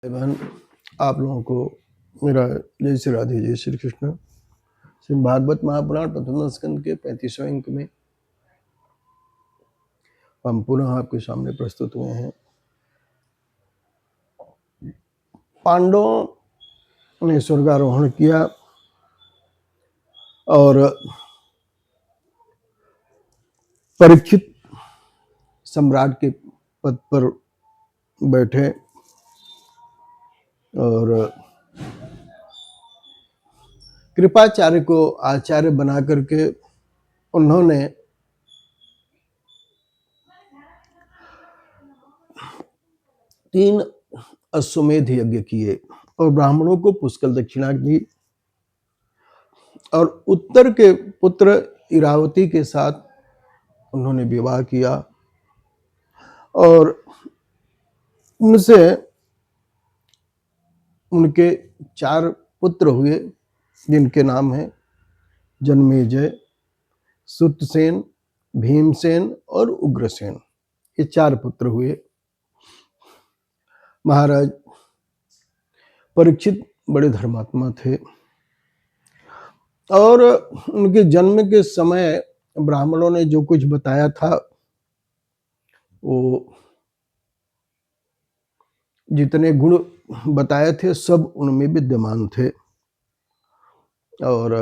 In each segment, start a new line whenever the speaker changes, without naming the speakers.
बहन, आप लोगों को मेरा जय श्री राधे, जय श्री कृष्ण। श्रीमद् भागवत महापुराण प्रथम स्कंद के 35वें अंक में हम पुनः आपके सामने प्रस्तुत हुए हैं। पांडवों ने स्वर्गारोहण किया और परीक्षित सम्राट के पद पर बैठे और कृपाचार्य को आचार्य बना करके उन्होंने तीन अश्वमेध यज्ञ किए और ब्राह्मणों को पुष्कल दक्षिणा दी और उत्तर के पुत्र इरावती के साथ उन्होंने विवाह किया और उनसे उनके 4 पुत्र हुए, जिनके नाम हैं जन्मेजय, सुतसेन, भीमसेन और उग्रसेन। ये 4 पुत्र हुए। महाराज परीक्षित बड़े धर्मात्मा थे और उनके जन्म के समय ब्राह्मणों ने जो कुछ बताया था वो जितने गुण बताए थे सब उनमें विद्यमान थे और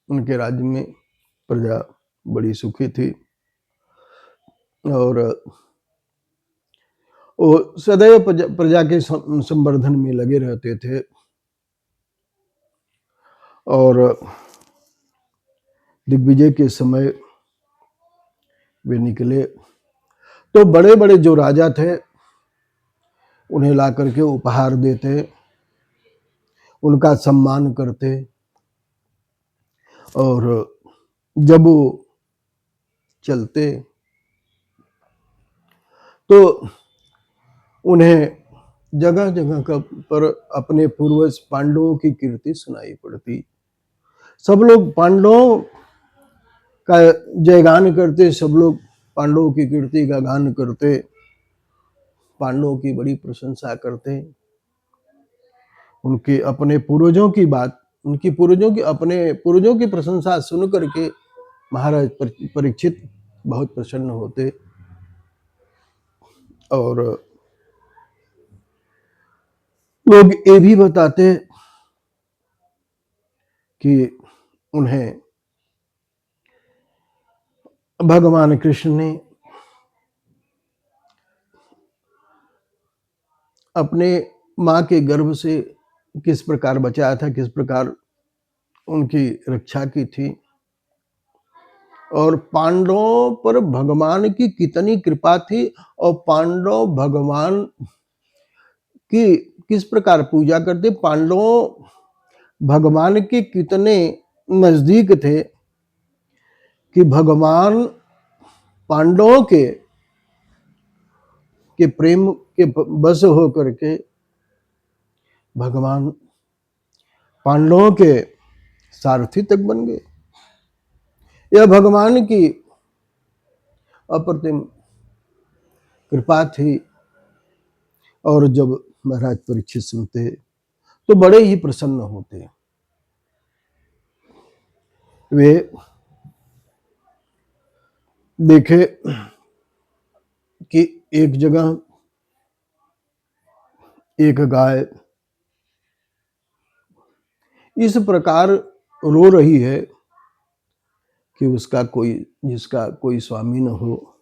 उनके राज्य में प्रजा बड़ी सुखी थी और वो सदैव प्रजा के संवर्धन में लगे रहते थे और दिग्विजय के समय वे निकले तो बड़े बड़े जो राजा थे उन्हें ला करके उपहार देते, उनका सम्मान करते और जब वो चलते तो उन्हें जगह जगह पर अपने पूर्वज पांडवों की कीर्ति सुनाई पड़ती। सब लोग पांडवों का जयगान करते, सब लोग पांडवों की कीर्ति का गान करते, पांडवों की बड़ी प्रशंसा करते। उनके अपने पूर्वजों की बात, उनकी पूर्वजों की अपने पूर्वजों की प्रशंसा सुन करके महाराज परीक्षित बहुत प्रसन्न होते और लोग ये भी बताते कि उन्हें भगवान कृष्ण ने अपने माँ के गर्भ से किस प्रकार बचाया था, किस प्रकार उनकी रक्षा की थी और पांडवों पर भगवान की कितनी कृपा थी और पांडव भगवान की किस प्रकार पूजा करते, पांडवों भगवान के कितने नजदीक थे कि भगवान पांडवों के प्रेम के बस हो करके भगवान पांडवों के सारथी तक बन गए। यह भगवान की अप्रतिम कृपा थी और जब महाराज परीक्षित सुनते तो बड़े ही प्रसन्न होते। वे देखे कि एक जगह एक गाय इस प्रकार रो रही है कि उसका जिसका कोई स्वामी न हो,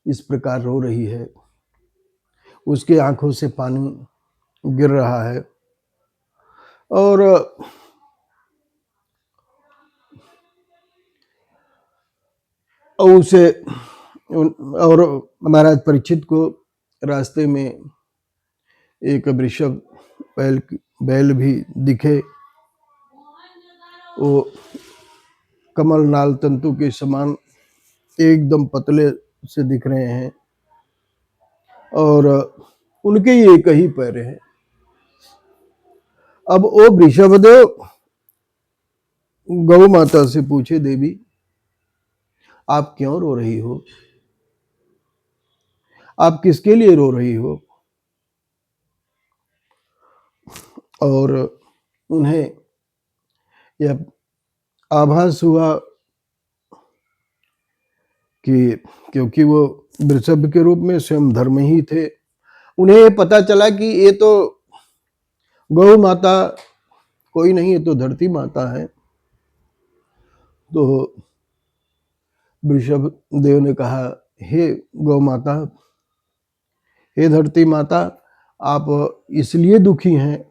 इस प्रकार रो रही है, उसके आंखों से पानी गिर रहा है और उसे और महाराज परीक्षित को रास्ते में एक वृषभ बैल भी दिखे। वो कमल नाल तंतु के समान एकदम पतले से दिख रहे हैं और उनके ये एक ही पैर हैं। अब वो वृषभदेव गौ माता से पूछे, देवी आप क्यों रो रही हो, आप किसके लिए रो रही हो? और उन्हें यह आभास हुआ कि क्योंकि वो वृषभ के रूप में स्वयं धर्म ही थे, उन्हें पता चला कि ये तो गौ माता कोई नहीं, ये तो धरती माता है। तो वृषभ देव ने कहा, हे गौ माता, हे धरती माता, आप इसलिए दुखी हैं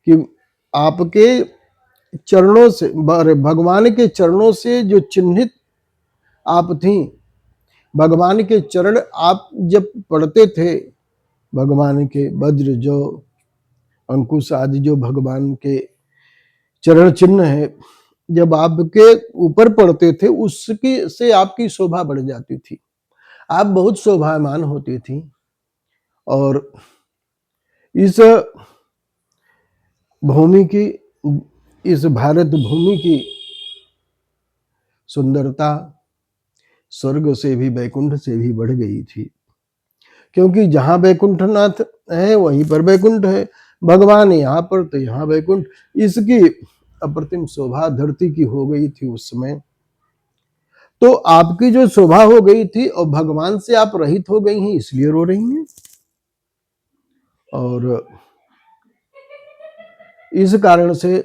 कि आपके चरणों से, भगवान के चरणों से जो चिन्हित आप थी, भगवान के चरण आप जब पढ़ते थे, भगवान के वज्र जो अंकुश आदि जो भगवान के चरण चिन्ह है, जब आपके ऊपर पड़ते थे उसकी से आपकी शोभा बढ़ जाती थी, आप बहुत शोभामान होती थी। और इस भूमि की, इस भारत भूमि की सुंदरता स्वर्ग से भी, वैकुंठ से भी बढ़ गई थी, क्योंकि जहां वैकुंठनाथ है वहीं पर वैकुंठ है, भगवान यहाँ पर तो यहाँ वैकुंठ। इसकी अप्रतिम शोभा धरती की हो गई थी उस समय। तो आपकी जो शोभा हो गई थी और भगवान से आप रहित हो गई हैं, इसलिए रो रही हैं। और इस कारण से,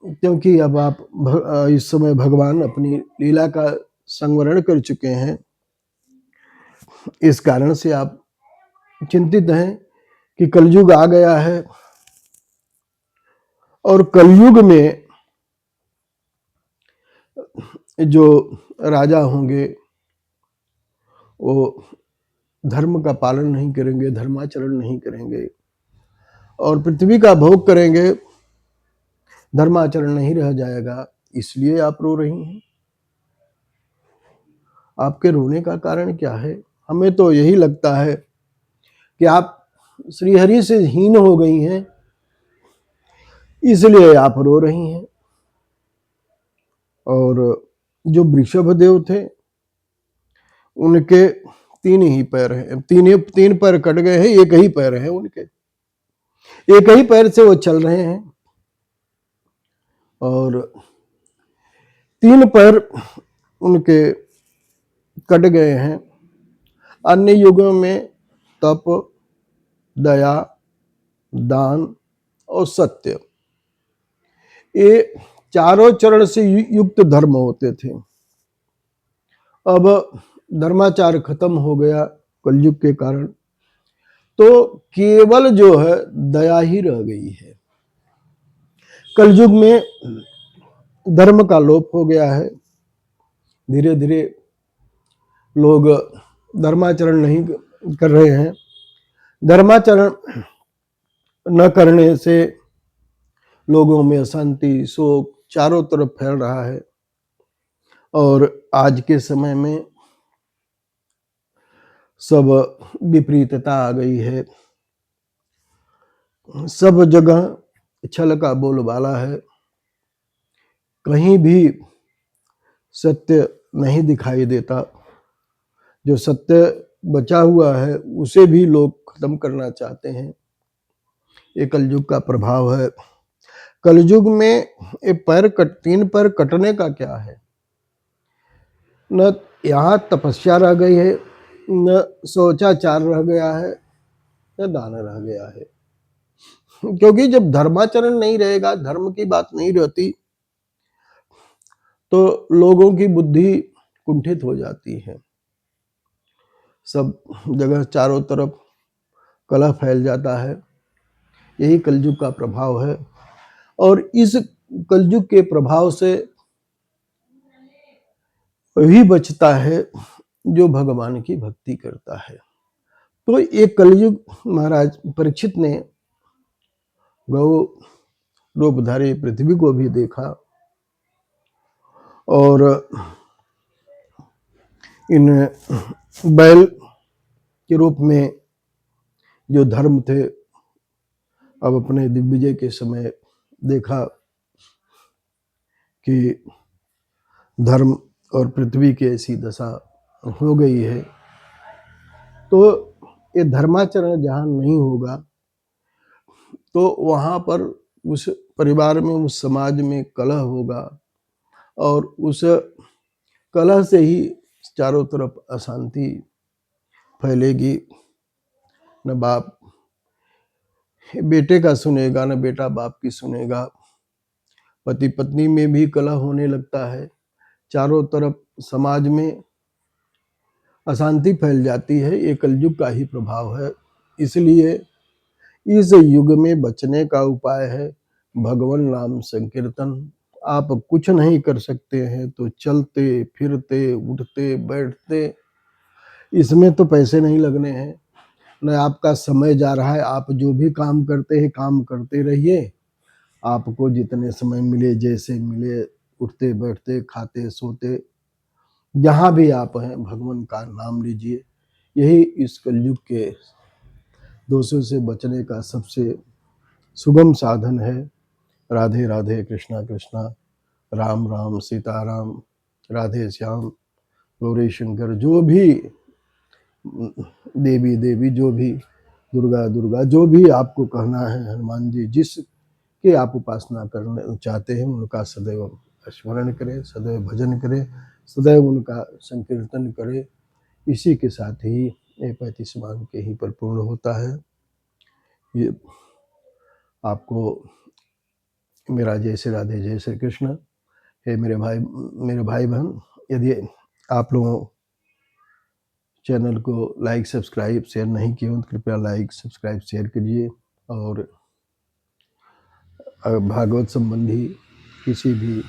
क्योंकि अब आप इस समय भगवान अपनी लीला का संवरण कर चुके हैं, इस कारण से आप चिंतित हैं कि कलयुग आ गया है और कलयुग में जो राजा होंगे वो धर्म का पालन नहीं करेंगे, धर्माचरण नहीं करेंगे और पृथ्वी का भोग करेंगे, धर्माचरण नहीं रह जाएगा, इसलिए आप रो रही हैं। आपके रोने का कारण क्या है? हमें तो यही लगता है कि आप श्रीहरि से हीन हो गई हैं, इसलिए आप रो रही हैं। और जो वृषभ देव थे, उनके तीन ही पैर हैं, तीन पैर कट गए हैं, एक ही पैर है उनके, एक ही पैर से वो चल रहे हैं। और तीन पैर उनके कट गए हैं। अन्य युगों में तप, दया, दान और सत्य, ये चारों चरण से युक्त धर्म होते थे। अब धर्माचार खत्म हो गया कलयुग के कारण, तो केवल जो है दया ही रह गई है। कलयुग में धर्म का लोप हो गया है, धीरे धीरे लोग धर्माचरण नहीं कर रहे हैं। धर्माचरण न करने से लोगों में अशांति, शोक चारों तरफ फैल रहा है। और आज के समय में सब विपरीतता आ गई है, सब जगह छल का बोलबाला है, कहीं भी सत्य नहीं दिखाई देता। जो सत्य बचा हुआ है उसे भी लोग खत्म करना चाहते हैं। ये कलयुग का प्रभाव है। कलयुग में तीन पैर कटने का क्या है? न यहाँ तपस्या रह गई है, न शौचाचार रह गया है, न दान रह गया है। क्योंकि जब धर्माचरण नहीं रहेगा, धर्म की बात नहीं रहती, तो लोगों की बुद्धि कुंठित हो जाती है, सब जगह चारों तरफ कलह फैल जाता है। यही कलयुग का प्रभाव है। और इस कलयुग के प्रभाव से वही बचता है जो भगवान की भक्ति करता है। तो ये कलयुग महाराज परीक्षित ने गौ रूपधारी पृथ्वी को भी देखा और इन बैल के रूप में जो धर्म थे, अब अपने दिग्विजय के समय देखा कि धर्म और पृथ्वी की ऐसी दशा हो गई है। तो ये धर्माचरण जहाँ नहीं होगा, तो वहाँ पर उस परिवार में, उस समाज में कलह होगा और उस कलह से ही चारों तरफ अशांति फैलेगी। न बाप बेटे का सुनेगा, न बेटा बाप की सुनेगा। पति पत्नी में भी कलह होने लगता है। चारों तरफ समाज में अशांति फैल जाती है। ये कलयुग का ही प्रभाव है। इसलिए इस युग में बचने का उपाय है भगवान नाम संकीर्तन। आप कुछ नहीं कर सकते हैं तो चलते फिरते उठते बैठते, इसमें तो पैसे नहीं लगने हैं, न आपका समय जा रहा है। आप जो भी काम करते हैं काम करते रहिए। आपको जितने समय मिले, जैसे मिले, उठते बैठते खाते सोते जहाँ भी आप हैं भगवान का नाम लीजिए। यही इस कलयुग के दोषों से बचने का सबसे सुगम साधन है। राधे राधे, कृष्णा कृष्णा, राम राम, सीताराम, राधे श्याम, गौरी शंकर, जो भी देवी देवी, जो भी दुर्गा दुर्गा, जो भी आपको कहना है, हनुमान जी, जिसके आप उपासना करना चाहते हैं उनका सदैव स्मरण करें, सदैव भजन करें, सदैव उनका संकीर्तन करें। इसी के साथ ही ये 35वां अंक यहीं पर पूर्ण होता है। ये आपको मेरा जय श्री राधे, जय श्री कृष्ण। हे मेरे भाई बहन, यदि आप लोगों चैनल को लाइक सब्सक्राइब शेयर नहीं किए हो तो कृपया लाइक सब्सक्राइब शेयर कीजिए। और भागवत संबंधी किसी भी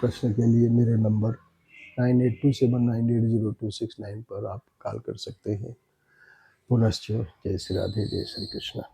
प्रश्न के लिए मेरे नंबर 9827980269 पर आप कॉल कर सकते हैं। पुनश्च जय श्री राधे, जय श्री कृष्ण।